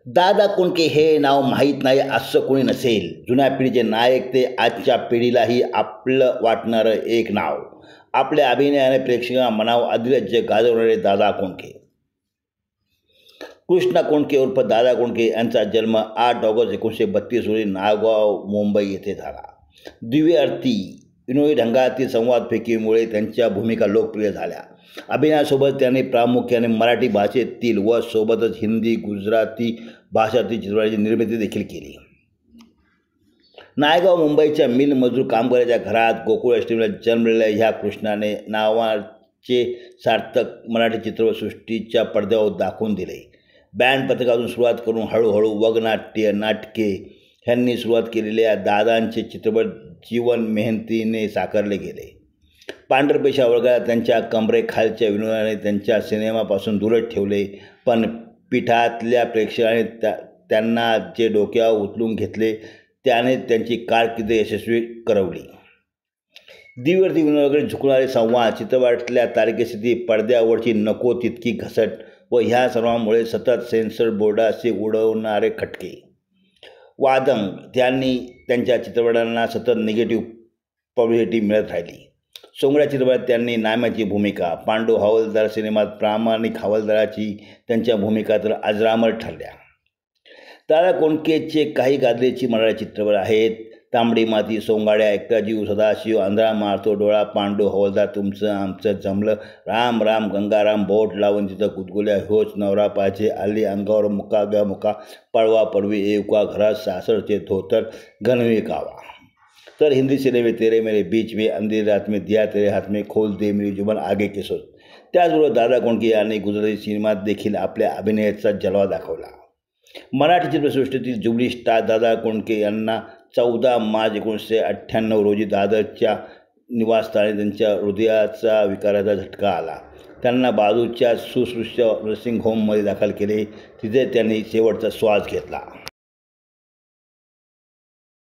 दादा कोंडके हे नाव माहीत नाही असं कोणी नसेल. जुन्या पिढीचे नायक ते आजच्या पिढीलाही आपलं वाटणारं एक नाव. आपल्या अभिनयाने प्रेक्षकांना मनावर अधिराज्य गाजवणारे दादा कोंडके. कृष्णा कोंडके उर्फ दादा कोंडके यांचा जन्म 8 ऑगस्ट 1932 रोजी नागाव, मुंबई येथे झाला. दिव्य अर्थी विनोदी ढंगातील संवादफेकीमुळे त्यांच्या भूमिका लोकप्रिय झाल्या. अभिनयासोबत त्यांनी प्रामुख्याने मराठी भाषेतील व सोबतच हिंदी, गुजराती भाषातील चित्रपटांची निर्मिती देखील केली. नायगाव मुंबईच्या मिल मजूर कामगाराच्या घरात गोकुळ अष्टमीला जन्मलेल्या ह्या कृष्णाने नावाचे सार्थक मराठी चित्रपटसृष्टीच्या पडद्यावर दाखवून दिले. बँड पथकातून सुरुवात करून हळूहळू वगनाट्य, नाटके ह्यांनी सुरुवात केलेल्या दादांचे चित्रपट जीवन मेहनतीने साकारले गेले. पांढरपेशा वर्गाला त्यांच्या कमरेखालच्या विनोदाने त्यांच्या सिनेमापासून दूरच ठेवले, पण पीठातल्या प्रेक्षकांनी त्यांना जे डोक्यावर उचलून घेतले त्याने त्यांची कारकीर्द यशस्वी करवली. दिव्यर्थी विनोदाकडे झुकणारे संवाद, चित्रपटातल्या तारकेस्थिती, पडद्यावरची नको तितकी घसट व ह्या सर्वांमुळे सतत सेन्सर बोर्डाचे उडवणारे खटके, वादंग त्यांनी त्यांच्या चित्रपटांना सतत निगेटिव्ह पब्लिसिटी मिळत राहिली. सोंगड्या चित्रपटात त्यांनी नाम्याची भूमिका, पांडू हवालदार सिनेमात प्रामाणिक हवालदाराची त्यांच्या भूमिका तर अजरामर ठरल्या. दादा कोंडकेचे काही गाजलेची मराठी चित्रपट आहेत: तांबडी माती, सोंगाड्या, एकटा जीव, सदाशिव, आंधळा मारतो डोळा, पांडू हवालदार, तुमचं आमचं जमलं, राम राम, गंगाराम, बोट लावून तिथं गुदगुल्या, होच नवरा पाहिजे, आली अंगावर मुका ग मुका, पळवा पळवी, एवका घरात, सासरचे धोतर, घनवी कावा. तर हिंदी सिनेमे तेरे मेरे बीच में, अंधेरी रात में, दिया तेरे हाथ में, खोल दे मेरी जुबान, आगे के सोच. त्याचबरोबर दादा कोंडके यांनी गुजराती सिनेमात देखील आपल्या अभिनयाचा जलवा दाखवला. मराठी चित्रपटसृष्टीतील जुबली स्टार दादा कोंडके यांना 14 मार्च 1998 रोजी दादरच्या निवासस्थानी त्यांच्या हृदयाचा विकाराचा झटका आला. त्यांना बाजूच्या सुश्रुत नर्सिंग होममध्ये दाखल केले. तिथे त्यांनी शेवटचा श्वास घेतला.